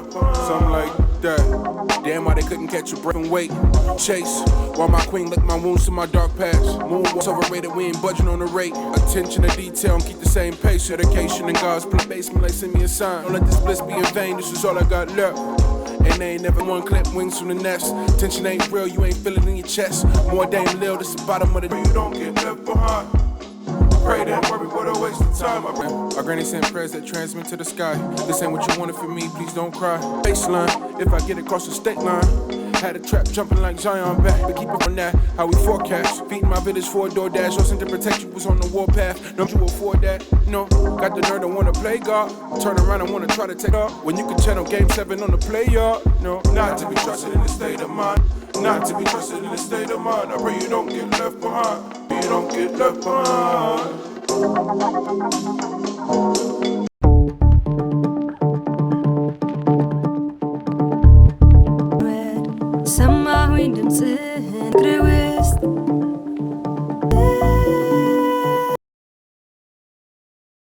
left behind. Something like that. Damn, why they couldn't catch a breath and wait. Chase, while my queen licked my wounds to my dark past. Moonwalk's overrated, we ain't budging on the rate. Attention to detail and keep the same pace. Dedication in God's basement, like send me a sign. Don't let this bliss be in vain, this is all I got left. And they ain't never one clip, wings from the nest. Tension ain't real, you ain't feel it in your chest. More damn lil, this the bottom of the you don't get left behind. Pray that worry, what a waste of time. Our granny sent prayers that transmit to the sky. This ain't what you wanted from me, please don't cry. Baseline, if I get across the state line. Had a trap jumping like Zion back, but keep up on that, how we forecast. Feeding my village for a DoorDash, or sent to protect you was on the warpath. Don't you afford that? No, got the nerd that wanna play God. Turn around and wanna try to take off. When you can channel Game 7 on the play yard. No, not to be trusted in this state of mind. Not to be trusted in this state of mind. I pray you don't get left behind. You don't get left behind.